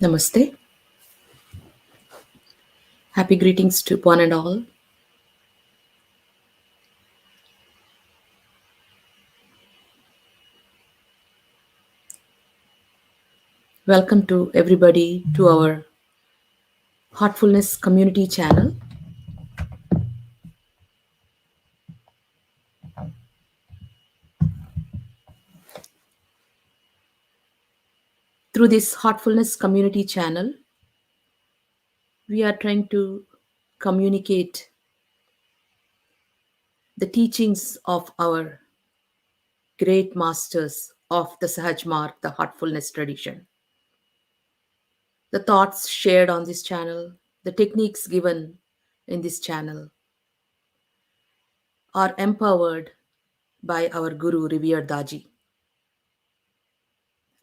Namaste. Happy greetings to one and all. Welcome to everybody to our Heartfulness community channel. Through this Heartfulness community channel, we are trying to communicate the teachings of our great masters of the Sahaj Marg, the Heartfulness tradition. The thoughts shared on this channel, the techniques given in this channel are empowered by our Guru, revered Daji.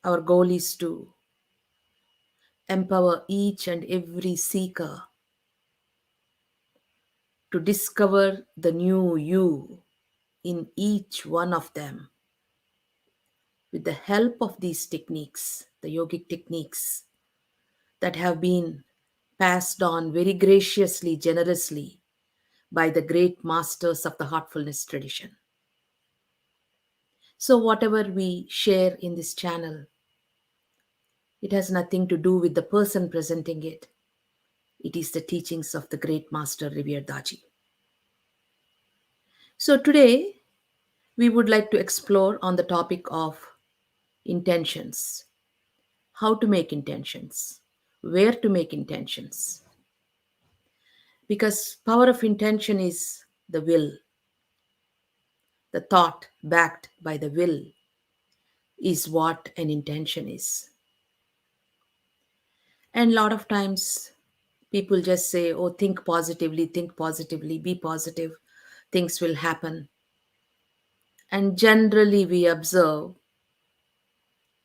Our goal is to empower each and every seeker to discover the new you in each one of them with the help of these techniques, the yogic techniques that have been passed on very graciously, generously by the great masters of the heartfulness tradition. So, whatever we share in this channel, it has nothing to do with the person presenting it. It is the teachings of the great master, revered Daji. So, today we would like to explore on the topic of intentions, how to make intentions, where to make intentions. Because power of intention is the will, the thought backed by the will is what an intention is. And a lot of times people just say, oh, think positively, be positive, things will happen. And generally we observe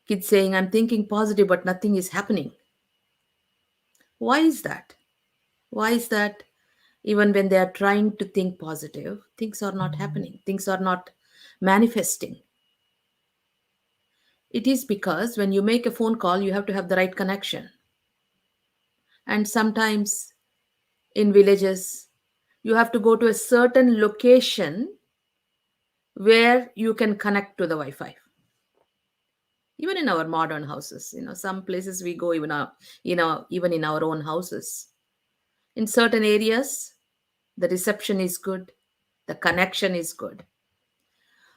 kids saying, I'm thinking positive, but nothing is happening. Why is that? Why is that even when they are trying to think positive, things are not happening, things are not manifesting? It is because when you make a phone call, you have to have the right connection. And sometimes in villages, you have to go to a certain location where you can connect to the Wi Fi. Even in our modern houses, some places we go, even in our own houses. In certain areas, the reception is good, the connection is good.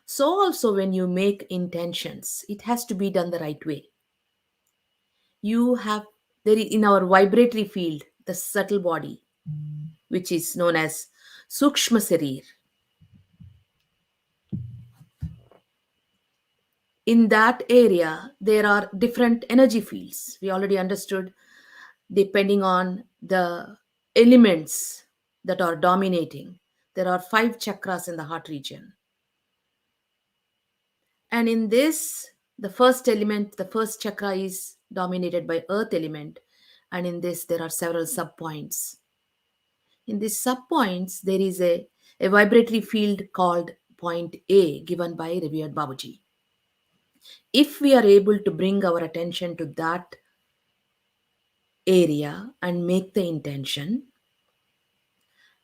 So, also, when you make intentions, it has to be done the right way. You have, in our vibratory field, the subtle body, which is known as Sukshma Sarir. In that area, there are different energy fields. We already understood depending on the elements that are dominating. There are 5 chakras in the heart region. And in this, the first element, the first chakra is dominated by earth element. And in this, there are several subpoints. In these subpoints, there is a vibratory field called point A given by revered Babaji. If we are able to bring our attention to that area and make the intention,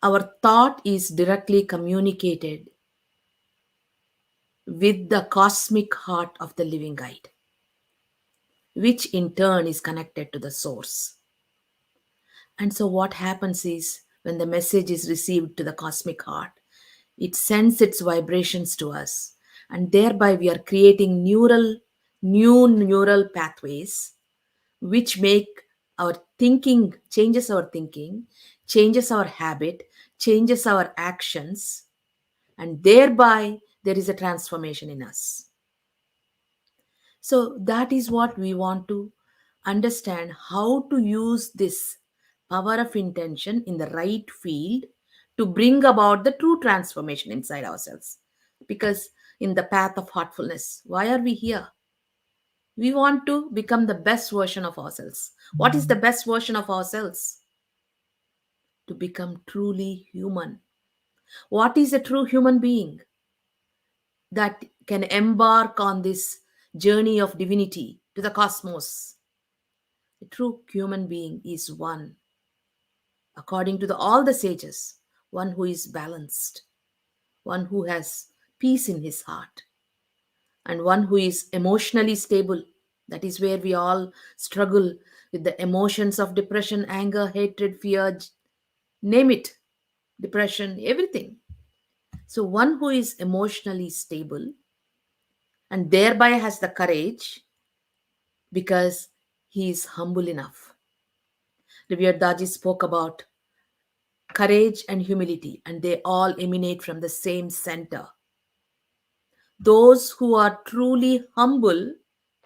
our thought is directly communicated with the cosmic heart of the living guide, which in turn is connected to the source. And so, what happens is when the message is received to the cosmic heart, it sends its vibrations to us, and thereby we are creating new neural pathways which make our thinking, changes our habit, changes our actions, and thereby there is a transformation in us. So that is what we want to understand, how to use this power of intention in the right field to bring about the true transformation inside ourselves. Because in the path of heartfulness, why are we here? We want to become the best version of ourselves. What is the best version of ourselves? To become truly human. What is a true human being? That can embark on this journey of divinity to the cosmos. A true human being is one, according to all the sages, one who is balanced, one who has peace in his heart, and one who is emotionally stable. That is where we all struggle with the emotions of depression, anger, hatred, fear, name it, depression, everything. So, one who is emotionally stable and thereby has the courage because he is humble enough. Revered Daji spoke about courage and humility, and they all emanate from the same center. Those who are truly humble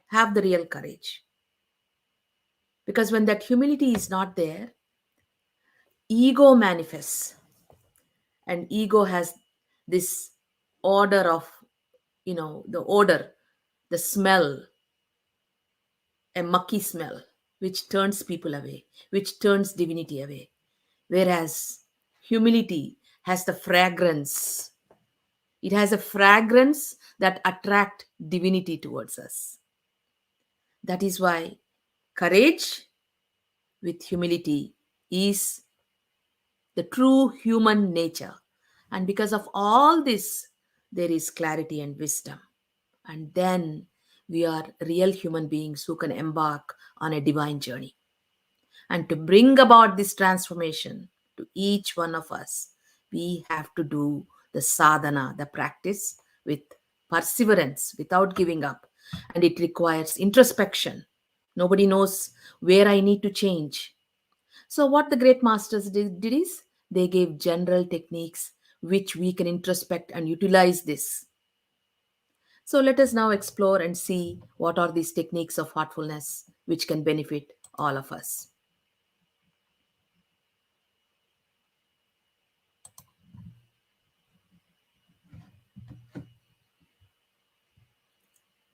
have the real courage. Because when that humility is not there, ego manifests, and ego has this order of, the odor, the smell, a mucky smell, which turns people away, which turns divinity away. Whereas humility has the fragrance. It has a fragrance that attract divinity towards us. That is why courage with humility is the true human nature. And because of all this, there is clarity and wisdom. And then we are real human beings who can embark on a divine journey. And to bring about this transformation to each one of us, we have to do the sadhana, the practice, with perseverance, without giving up. And it requires introspection. Nobody knows where I need to change. So, what the great masters did is they gave general techniques which we can introspect and utilize this. So, let us now explore and see what are these techniques of heartfulness which can benefit all of us.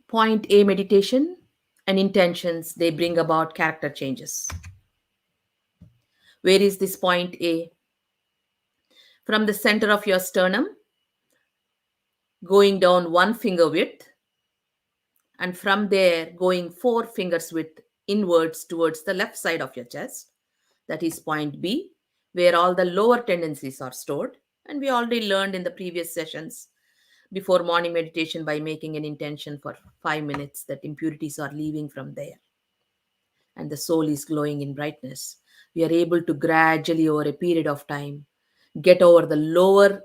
Point A, meditation and intentions, they bring about character changes. Where is this point A? From the center of your sternum, going down one finger width, and from there going four fingers width inwards towards the left side of your chest. That is point B, where all the lower tendencies are stored. And we already learned in the previous sessions before morning meditation by making an intention for 5 minutes that impurities are leaving from there and the soul is glowing in brightness. We are able to gradually, over a period of time, get over the lower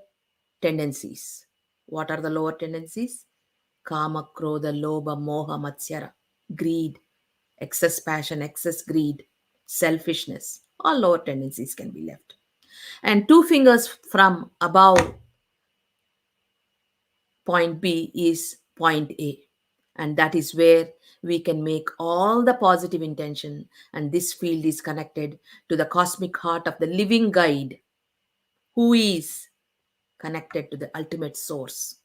tendencies. What are the lower tendencies? Kama, Krodha, Lobha, Moha, Matsyara, greed, excess passion, excess greed, selfishness. All lower tendencies can be left. And two fingers from above point B is point A. And that is where we can make all the positive intention. And this field is connected to the cosmic heart of the living guide, who is connected to the ultimate source.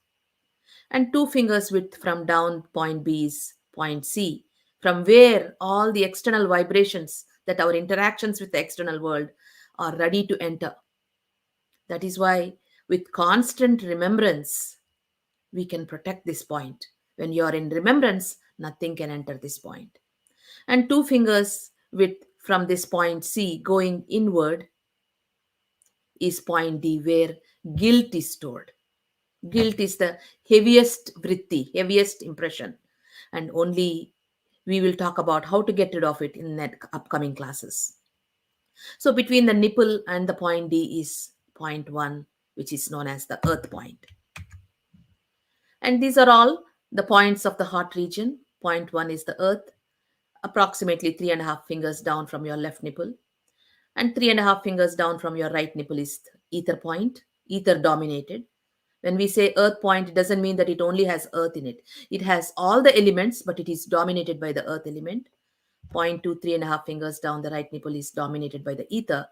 And two fingers width from down point B is point C, from where all the external vibrations that our interactions with the external world are ready to enter. That is why, with constant remembrance, we can protect this point. When you are in remembrance, nothing can enter this point. And two fingers with from this point C going inward is point D, where guilt is stored. Guilt is the heaviest vritti, heaviest impression. And only we will talk about how to get rid of it in the upcoming classes. So between the nipple and the point D is point 1, which is known as the earth point. And these are all the points of the heart region. Point 1 is the earth, approximately 3.5 fingers down from your left nipple. And 3.5 fingers down from your right nipple is the ether point, ether dominated. When we say earth point, it doesn't mean that it only has earth in it. It has all the elements, but it is dominated by the earth element. Point 2, 3.5 fingers down the right nipple is dominated by the ether.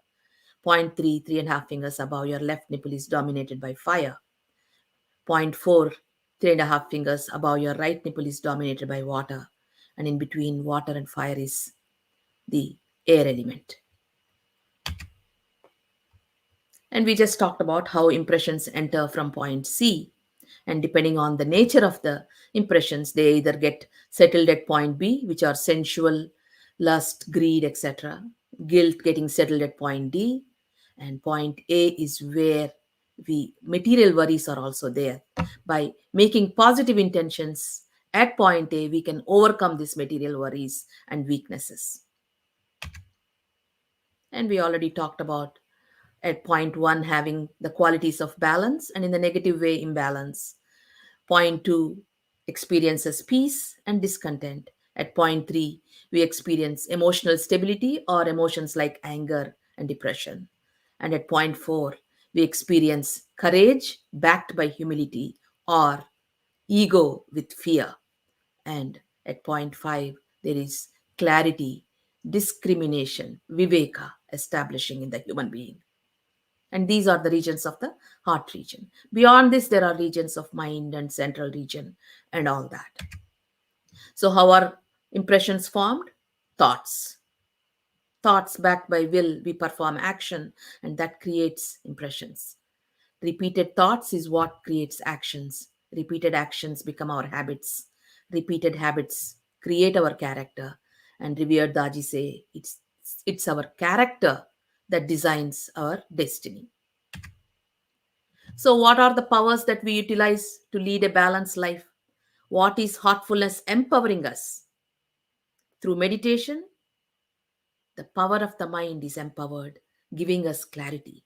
Point 3, 3.5 fingers above your left nipple is dominated by fire. Point 4, 3.5 fingers above your right nipple is dominated by water. And in between water and fire is the air element. And we just talked about how impressions enter from point C. And depending on the nature of the impressions, they either get settled at point B, which are sensual, lust, greed, etc. Guilt getting settled at point D. And point A is where we material worries are also there. By making positive intentions at point A, we can overcome these material worries and weaknesses. And we already talked about at point 1 having the qualities of balance and in the negative way imbalance. Point 2 experiences peace and discontent. At point 3, we experience emotional stability or emotions like anger and depression. And at point 4, we experience courage backed by humility or ego with fear. And at point 5, there is clarity, discrimination, viveka establishing in the human being. And these are the regions of the heart region. Beyond this, there are regions of mind and central region and all that. So, how are impressions formed? Thoughts. Thoughts backed by will, we perform action, and that creates impressions. Repeated thoughts is what creates actions. Repeated actions become our habits. Repeated habits create our character. And revered Daji say it's our character that designs our destiny. So, what are the powers that we utilize to lead a balanced life? What is heartfulness empowering us? Through meditation, the power of the mind is empowered, giving us clarity.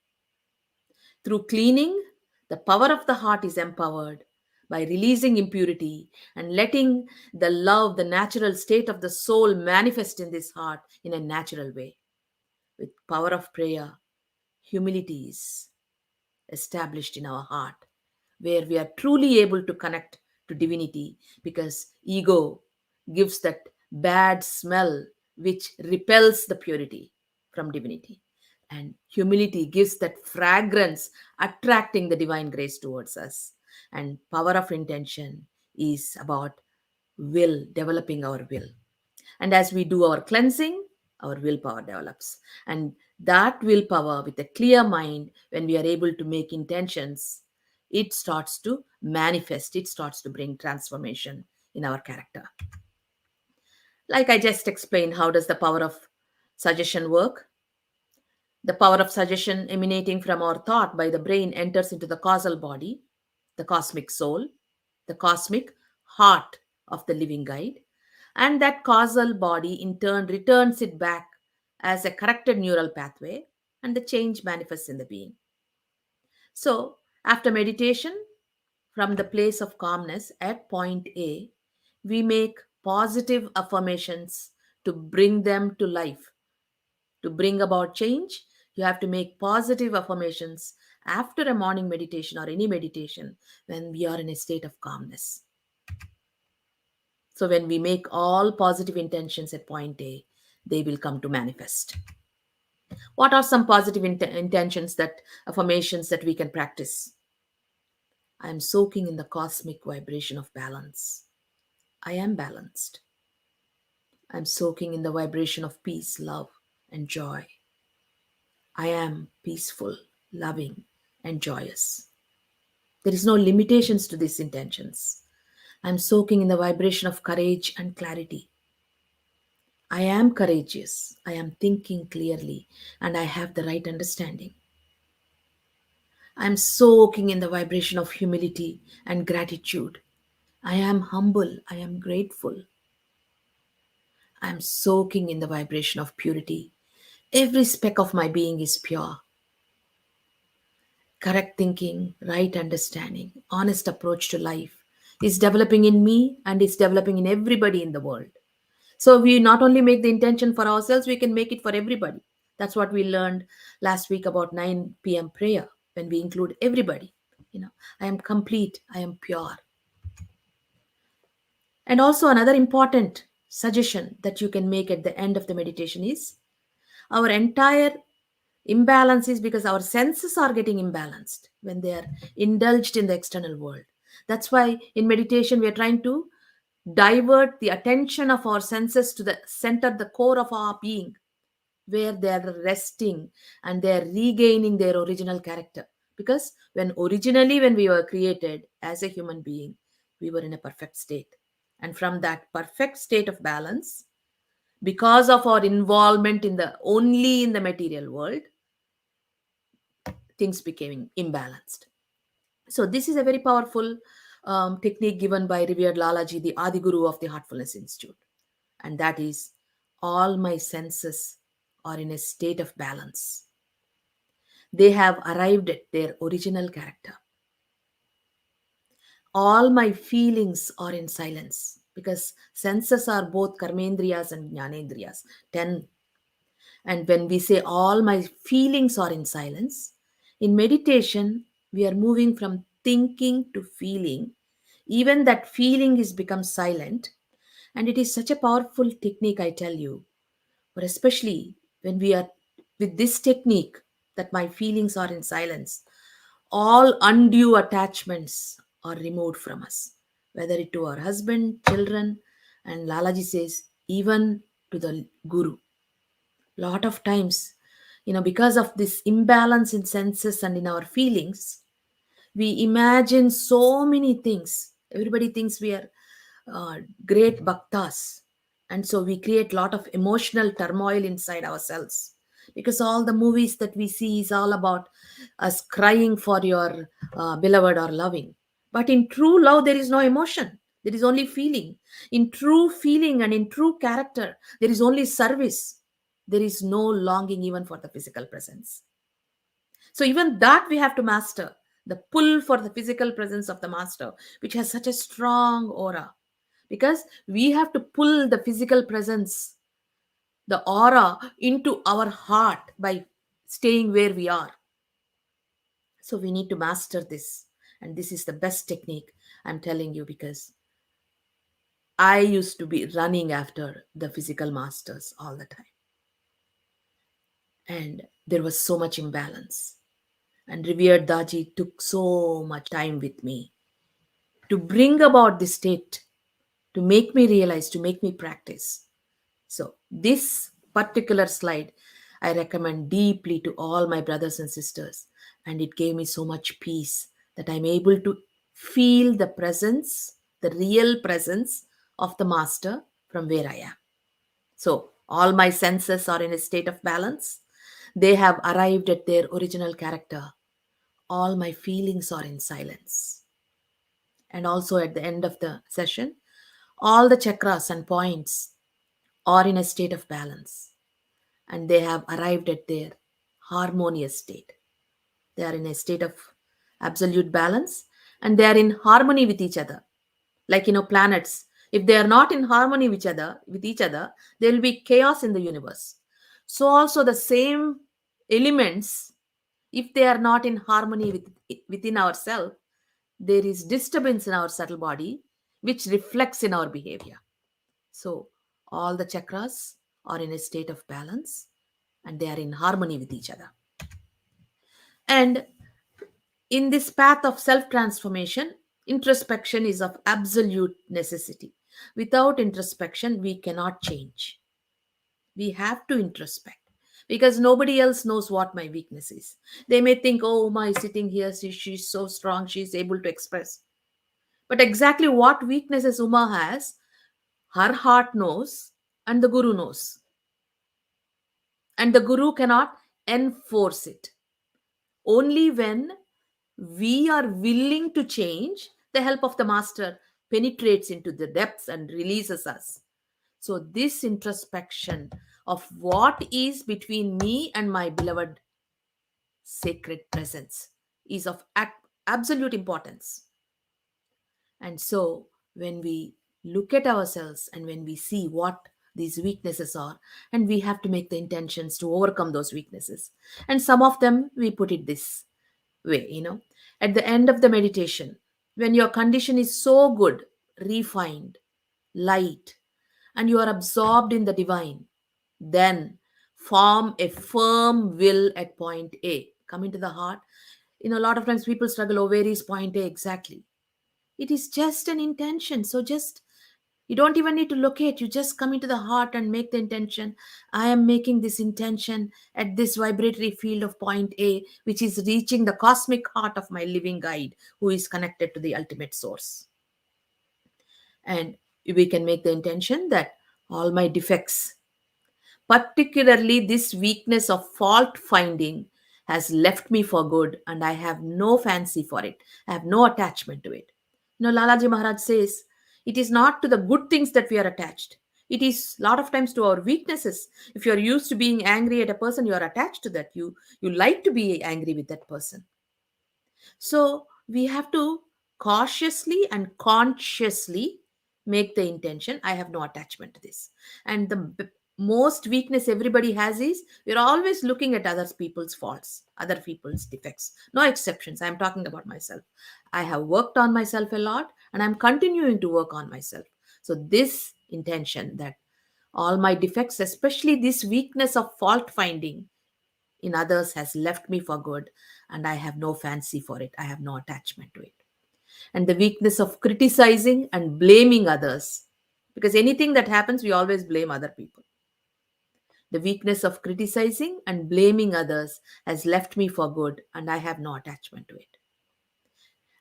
Through cleaning, the power of the heart is empowered by releasing impurity and letting the love, the natural state of the soul manifest in this heart in a natural way. With power of prayer, humility is established in our heart, where we are truly able to connect to divinity because ego gives that bad smell which repels the purity from divinity. And humility gives that fragrance, attracting the divine grace towards us. And power of intention is about will, developing our will. And as we do our cleansing, our willpower develops. And that willpower, with a clear mind, when we are able to make intentions, it starts to manifest, it starts to bring transformation in our character. Like I just explained, how does the power of suggestion work? The power of suggestion emanating from our thought by the brain enters into the causal body, the cosmic soul, the cosmic heart of the living guide, and that causal body in turn returns it back as a corrected neural pathway, and the change manifests in the being. So, after meditation, from the place of calmness at point A, we make positive affirmations to bring them to life. To bring about change, you have to make positive affirmations after a morning meditation or any meditation when we are in a state of calmness. So, when we make all positive intentions at point A, they will come to manifest. What are some positive intentions, that affirmations that we can practice? I am soaking in the cosmic vibration of balance. I am balanced. I am soaking in the vibration of peace, love, and joy. I am peaceful, loving, and joyous. There is no limitations to these intentions. I am soaking in the vibration of courage and clarity. I am courageous. I am thinking clearly, and I have the right understanding. I am soaking in the vibration of humility and gratitude. I am humble. I am grateful. I am soaking in the vibration of purity. Every speck of my being is pure. Correct thinking, right understanding, honest approach to life is developing in me and is developing in everybody in the world. So we not only make the intention for ourselves, we can make it for everybody. That's what we learned last week about 9 p.m. prayer, when we include everybody. I am complete, I am pure. And also, another important suggestion that you can make at the end of the meditation is, our entire imbalance is because our senses are getting imbalanced when they are indulged in the external world. That's why in meditation we are trying to divert the attention of our senses to the center, the core of our being, where they are resting and they are regaining their original character. Because when we were created as a human being, we were in a perfect state. And from that perfect state of balance, Because of our involvement in the only in the material world, things became imbalanced. So this is a very powerful technique given by revered Lalaji, the Adi Guru of the Heartfulness Institute, and that is, all my senses are in a state of balance. They have arrived at their original character. All my feelings are in silence, because senses are both karmendriyas and jnanendriyas, 10. And when we say all my feelings are in silence, in meditation, we are moving from thinking to feeling. Even that feeling is become silent. And it is such a powerful technique, I tell you. But especially when we are with this technique, that my feelings are in silence, all undue attachments are removed from us, whether it to our husband, children, and Lalaji says, even to the Guru. Lot of times, because of this imbalance in senses and in our feelings, we imagine so many things. Everybody thinks we are uh, great bhaktas, and so we create lot of emotional turmoil inside ourselves, because all the movies that we see is all about us crying for your beloved or loving. But in true love there is no emotion, there is only feeling. In true feeling and in true character there is only service. There is no longing even for the physical presence. So even that we have to master, the pull for the physical presence of the master, which has such a strong aura, because we have to pull the physical presence, the aura, into our heart by staying where we are. So we need to master this. And this is the best technique, I'm telling you, because I used to be running after the physical masters all the time. And there was so much imbalance. And revered Daji took so much time with me to bring about this state, to make me realize, to make me practice. So, this particular slide I recommend deeply to all my brothers and sisters, and it gave me so much peace that I'm able to feel the presence, the real presence of the Master from where I am. So, all my senses are in a state of balance. They have arrived at their original character. All my feelings are in silence. And also at the end of the session, all the chakras and points are in a state of balance, and they have arrived at their harmonious state. They are in a state of absolute balance, and they are in harmony with each other. Like, planets, if they are not in harmony with each other, there will be chaos in the universe. So also the same elements, if they are not in harmony within ourselves, there is disturbance in our subtle body, which reflects in our behavior. So all the chakras are in a state of balance, and they are in harmony with each other. And in this path of self transformation, introspection is of absolute necessity. Without introspection, we cannot change. We have to introspect, because nobody else knows what my weakness is. They may think, oh, my sitting here, she's so strong, she's able to express. But exactly what weaknesses Uma has, her heart knows, and the Guru knows. And the Guru cannot enforce it. Only when we are willing to change, the help of the Master penetrates into the depths and releases us. So, this introspection of what is between me and my beloved sacred presence is of absolute importance. And so, when we look at ourselves and when we see what these weaknesses are, and we have to make the intentions to overcome those weaknesses. And some of them, we put it this way. At the end of the meditation, when your condition is so good, refined, light, and you are absorbed in the divine, then form a firm will at point A. Come into the heart. A lot of times people struggle, oh, where is point A exactly? It is just an intention. So just, you don't even need to locate. You just come into the heart and make the intention. I am making this intention at this vibratory field of point A, which is reaching the cosmic heart of my living guide, who is connected to the ultimate source. And we can make the intention that all my defects Particularly, this weakness of fault finding has left me for good, and I have no fancy for it. I have no attachment to it. Lalaji Maharaj says, it is not to the good things that we are attached. It is a lot of times to our weaknesses. If you are used to being angry at a person, you are attached to that. You like to be angry with that person. So we have to cautiously and consciously make the intention, I have no attachment to this. And the most weakness everybody has is we're always looking at other people's faults, other people's defects. No exceptions. I'm talking about myself. I have worked on myself a lot and I'm continuing to work on myself. So this intention that all my defects, especially this weakness of fault finding in others, has left me for good, and I have no fancy for it. I have no attachment to it. And the weakness of criticizing and blaming others, because anything that happens, we always blame other people. The weakness of criticizing and blaming others has left me for good, and I have no attachment to it.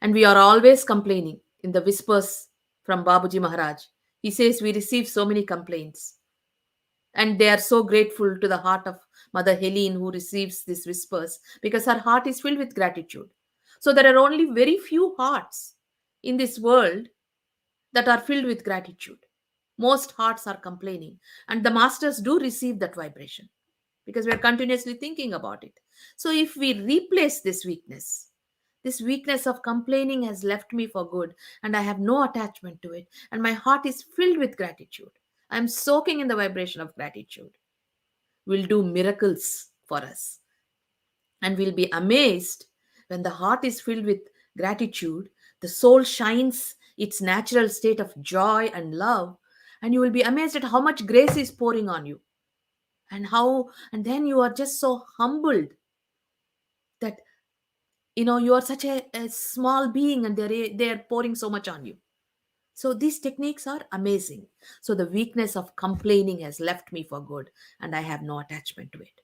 And we are always complaining. In the whispers from Babuji Maharaj, he says we receive so many complaints, and they are so grateful to the heart of Mother Helene who receives these whispers, because her heart is filled with gratitude. So there are only very few hearts in this world that are filled with gratitude. Most hearts are complaining, and the masters do receive that vibration because we are continuously thinking about it. So if we replace this weakness of complaining has left me for good, and I have no attachment to it, and my heart is filled with gratitude. I'm soaking in the vibration of gratitude. Will do miracles for us. And we'll be amazed when the heart is filled with gratitude, the soul shines its natural state of joy and love, and you will be amazed at how much grace is pouring on you. And then you are just so humbled that you are such a small being and they're pouring so much on you. So these techniques are amazing. So the weakness of complaining has left me for good, and I have no attachment to it.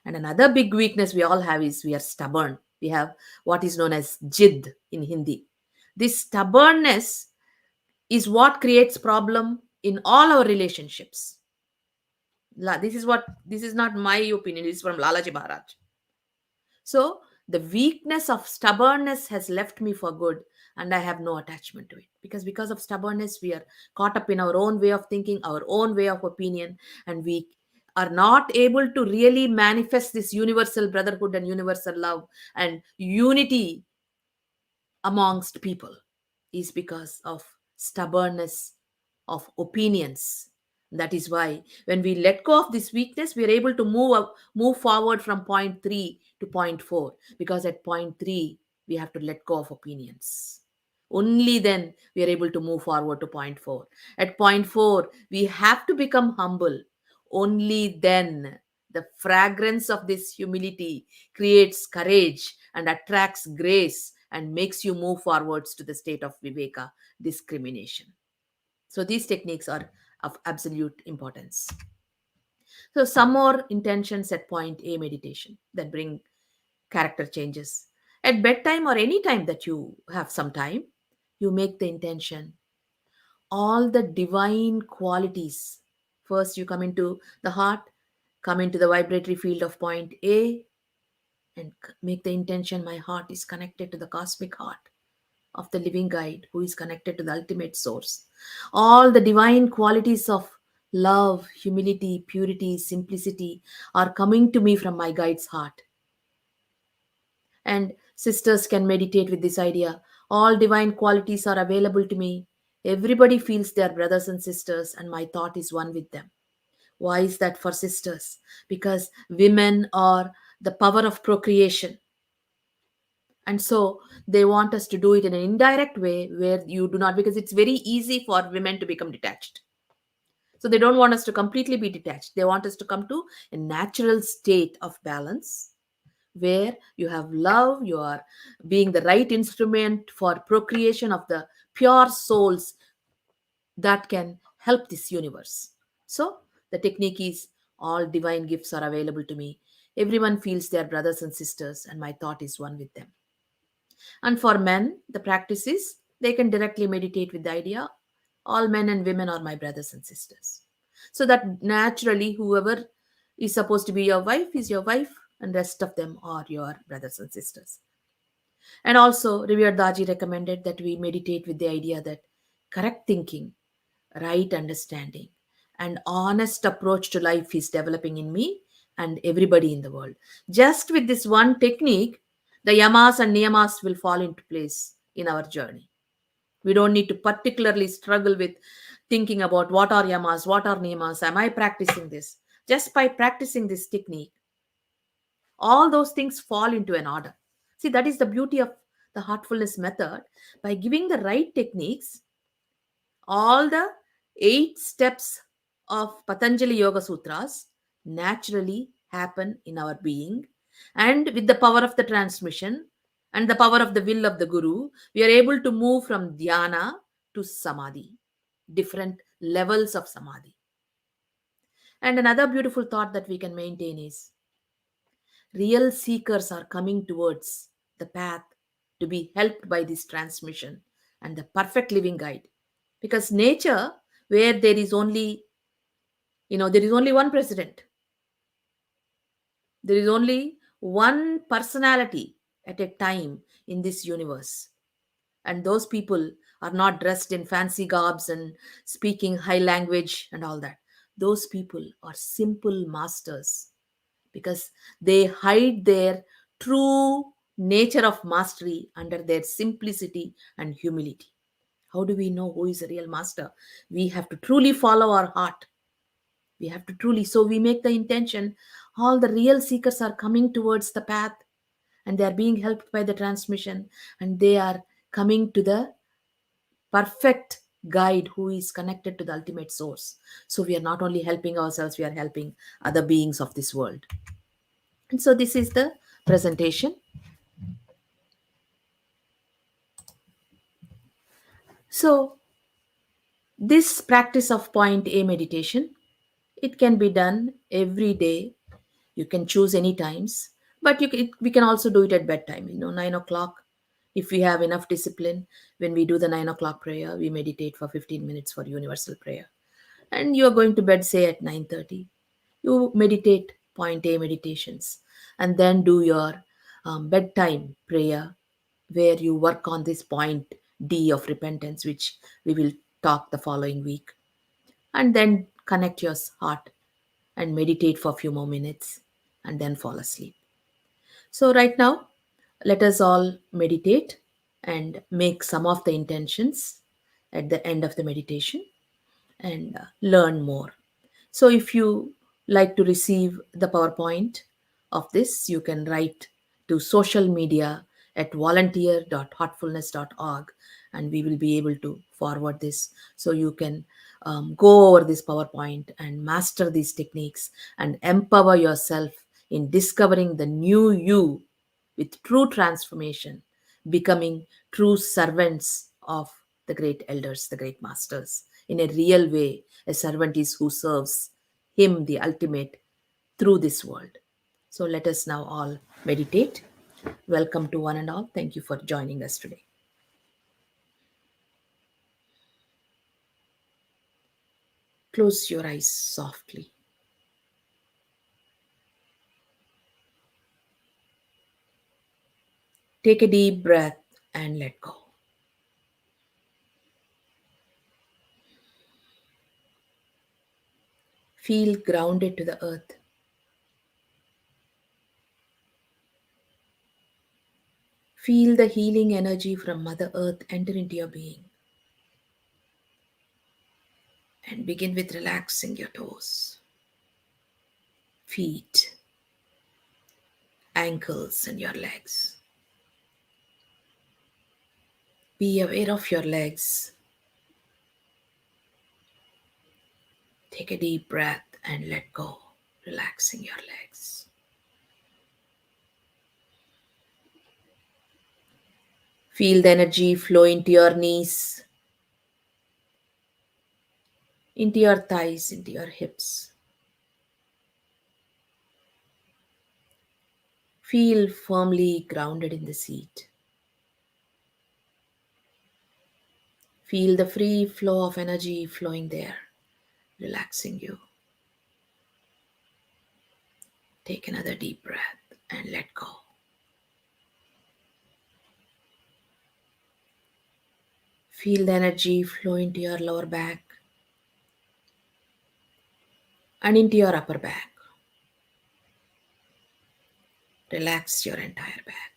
And another big weakness we all have is we are stubborn. We have what is known as jid in Hindi. This stubbornness is what creates problem in all our relationships. This is not my opinion. It is from Lalaji Maharaj. So the weakness of stubbornness has left me for good, and I have no attachment to it. Because of stubbornness, we are caught up in our own way of thinking, our own way of opinion, and we are not able to really manifest this universal brotherhood and universal love and unity amongst people, is because of stubbornness of opinions. That is why when we let go of this weakness, we are able to move forward from point 3 to point 4, because at point 3 we have to let go of opinions. Only then we are able to move forward to point 4. At point 4 we have to become humble. Only then the fragrance of this humility creates courage and attracts grace and makes you move forwards to the state of viveka, discrimination. So these techniques are of absolute importance. So some more intentions at point A meditation that bring character changes. At bedtime or any time that you have some time, you make the intention. All the divine qualities. First, you come into the heart, come into the vibratory field of point A, and make the intention, my heart is connected to the cosmic heart of the living guide who is connected to the ultimate source. All the divine qualities of love, humility, purity, simplicity are coming to me from my guide's heart. And sisters can meditate with this idea. All divine qualities are available to me. Everybody feels they are brothers and sisters, and my thought is one with them. Why is that for sisters? Because women are the power of procreation. And so they want us to do it in an indirect way where you do not, because it's very easy for women to become detached. So they don't want us to completely be detached. They want us to come to a natural state of balance where you have love, you are being the right instrument for procreation of the pure souls that can help this universe. So the technique is, all divine gifts are available to me. Everyone feels they are brothers and sisters, and my thought is one with them. And for men, the practice is they can directly meditate with the idea, all men and women are my brothers and sisters. So that naturally, whoever is supposed to be your wife is your wife, and rest of them are your brothers and sisters. And also, Revered Daji recommended that we meditate with the idea that correct thinking, right understanding, and honest approach to life is developing in me and everybody in the world. Just with this one technique, the yamas and niyamas will fall into place in our journey. We don't need to particularly struggle with thinking about what are yamas, what are niyamas, am I practicing this? Just by practicing this technique, all those things fall into an order. See, that is the beauty of the heartfulness method. By giving the right techniques, all the 8 steps of Patanjali Yoga Sutras naturally happen in our being. And with the power of the transmission and the power of the will of the Guru, we are able to move from dhyana to samadhi, different levels of samadhi. And another beautiful thought that we can maintain is real seekers are coming towards the path to be helped by this transmission and the perfect living guide. Because nature, where there is only, there is only one president, there is only one personality at a time in this universe. And those people are not dressed in fancy garbs and speaking high language and all that. Those people are simple masters because they hide their true nature of mastery under their simplicity and humility. How do we know who is a real master? We have to truly follow our heart. We have to truly, so we make the intention. All the real seekers are coming towards the path and they are being helped by the transmission, and they are coming to the perfect guide who is connected to the ultimate source. So we are not only helping ourselves, we are helping other beings of this world. And so this is the presentation. So this practice of point A meditation, it can be done every day. You can choose any times, but we can also do it at bedtime, 9 o'clock. If we have enough discipline, when we do the 9 o'clock prayer, we meditate for 15 minutes for universal prayer. And you are going to bed, say at 9:30. You meditate point A meditations and then do your bedtime prayer where you work on this point D of repentance, which we will talk the following week. And then connect your heart and meditate for a few more minutes and then fall asleep. So, right now, let us all meditate and make some of the intentions at the end of the meditation and learn more. So, if you like to receive the PowerPoint of this, you can write to social media at volunteer.heartfulness.org and we will be able to forward this. So, you can go over this PowerPoint and master these techniques and empower yourself in discovering the new you with true transformation, becoming true servants of the great elders, the great masters. In a real way, a servant is who serves him, the ultimate, through this world. So let us now all meditate. Welcome to one and all. Thank you for joining us today. Close your eyes softly. Take a deep breath and let go. Feel grounded to the earth. Feel the healing energy from Mother Earth enter into your being. And begin with relaxing your toes, feet, ankles, and your legs. Be aware of your legs. Take a deep breath and let go, relaxing your legs. Feel the energy flow into your knees, into your thighs, into your hips. Feel firmly grounded in the seat. Feel the free flow of energy flowing there. relaxing you. Take another deep breath and let go. Feel the energy flow into your lower back and into your upper back. Relax your entire back.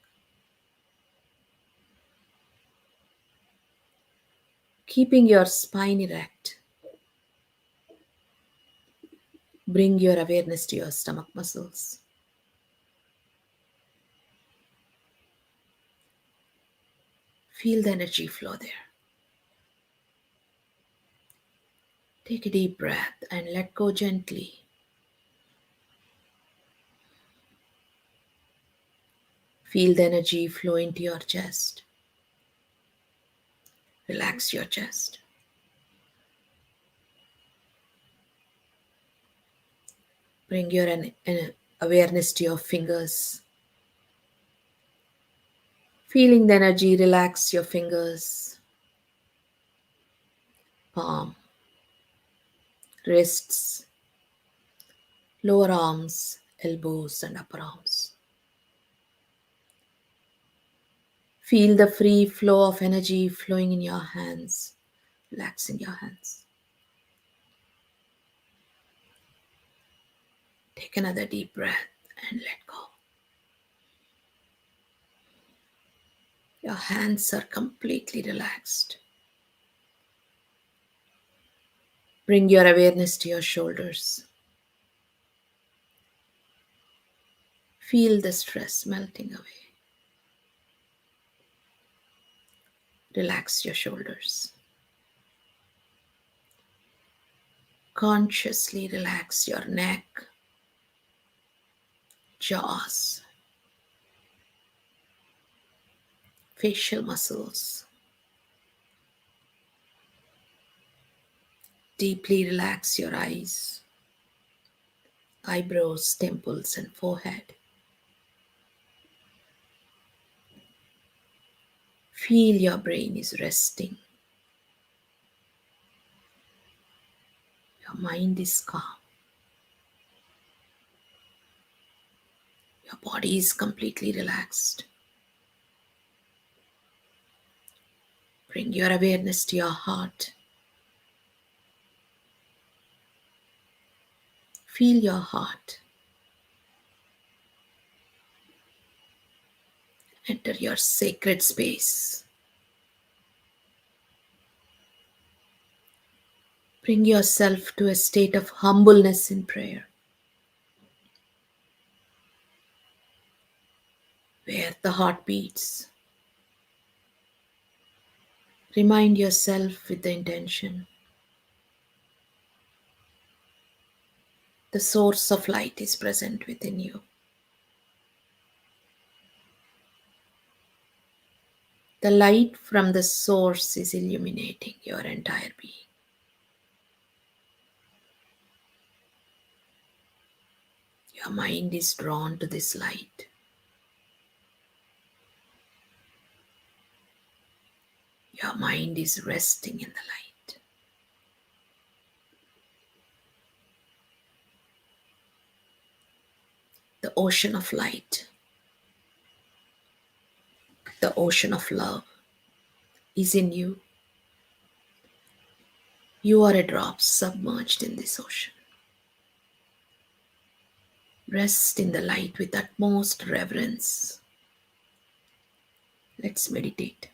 Keeping your spine erect, bring your awareness to your stomach muscles. Feel the energy flow there. Take a deep breath and let go gently. Feel the energy flow into your chest. Relax your chest. Bring your awareness to your fingers. Feeling the energy, relax your fingers, palm, wrists, lower arms, elbows, and upper arms. Feel the free flow of energy flowing in your hands, relaxing your hands. Take another deep breath and let go. Your hands are completely relaxed. Bring your awareness to your shoulders. Feel the stress melting away. Relax your shoulders. Consciously relax your neck, jaws, facial muscles. Deeply relax your eyes, eyebrows, temples, and forehead. Feel your brain is resting. Your mind is calm. Your body is completely relaxed. Bring your awareness to your heart. Feel your heart. Enter your sacred space. Bring yourself to a state of humbleness in prayer, where the heart beats. Remind yourself with the intention. The source of light is present within you. The light from the source is illuminating your entire being. Your mind is drawn to this light. Your mind is resting in the light. The ocean of light, the ocean of love is in you. You are a drop submerged in this ocean. Rest in the light with utmost reverence. Let's meditate.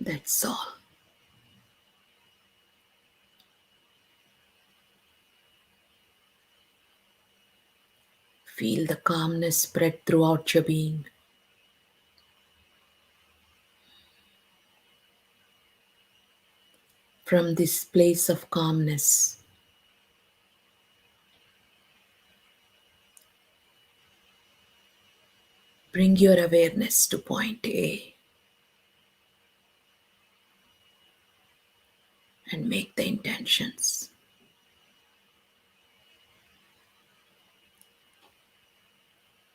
That's all. Feel the calmness spread throughout your being. From this place of calmness, bring your awareness to point A and make the intentions.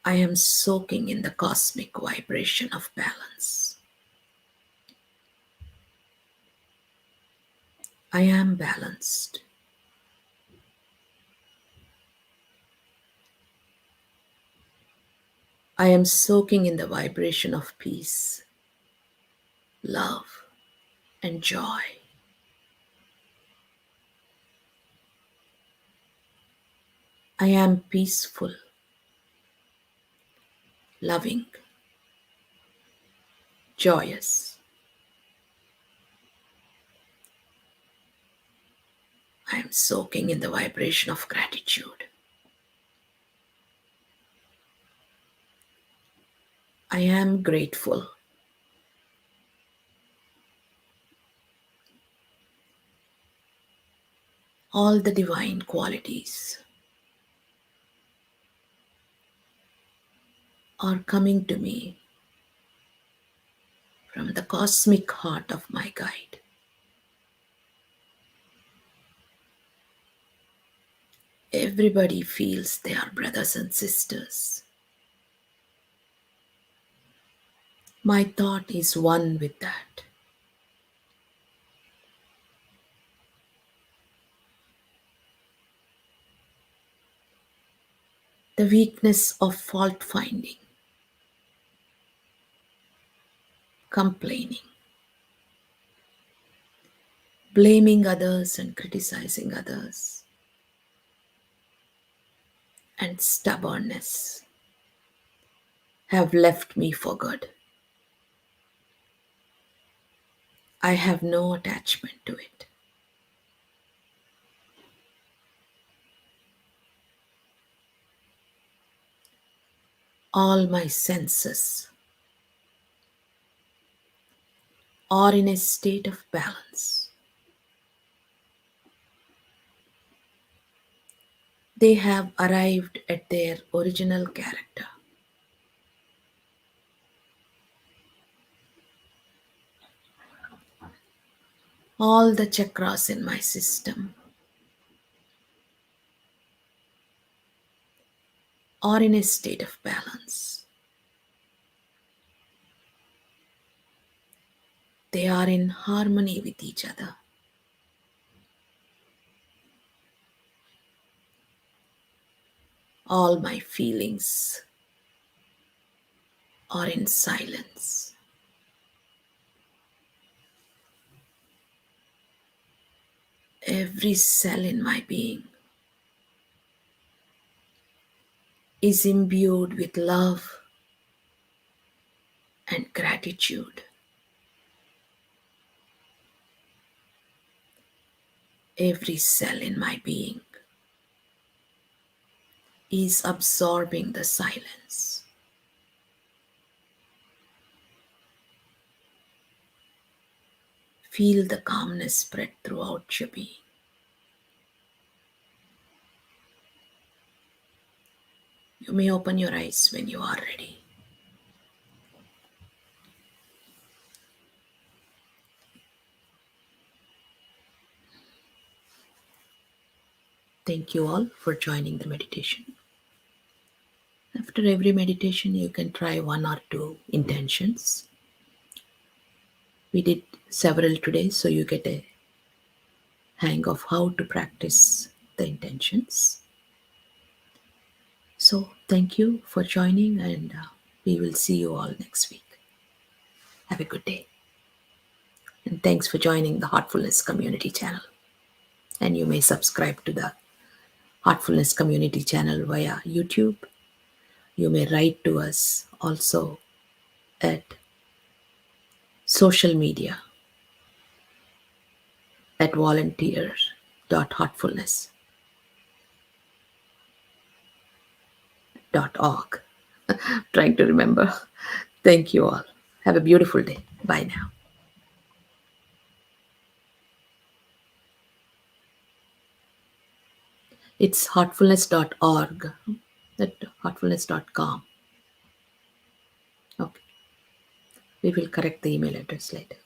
I am soaking in the cosmic vibration of balance. I am balanced. I am soaking in the vibration of peace, love, and joy. I am peaceful, loving, joyous. I am soaking in the vibration of gratitude. I am grateful. All the divine qualities are coming to me from the cosmic heart of my guide. Everybody feels they are brothers and sisters. My thought is one with that. The weakness of fault finding, complaining, blaming others and criticizing others, and stubbornness have left me for good. I have no attachment to it. All my senses are in a state of balance. They have arrived at their original character. All the chakras in my system are in a state of balance. They are in harmony with each other. All my feelings are in silence. Every cell in my being is imbued with love and gratitude. Every cell in my being is absorbing the silence. Feel the calmness spread throughout your being. You may open your eyes when you are ready. Thank you all for joining the meditation. After every meditation, you can try one or two intentions. We did several today, so you get a hang of how to practice the intentions. So, thank you for joining, and we will see you all next week. Have a good day. And thanks for joining the Heartfulness Community channel. And you may subscribe to the Heartfulness Community channel via YouTube. You may write to us also at social media. at volunteer.heartfulness.org. Trying to remember. Thank you all. Have a beautiful day. Bye now. It's heartfulness.org, not heartfulness.com. Okay. We will correct the email address later.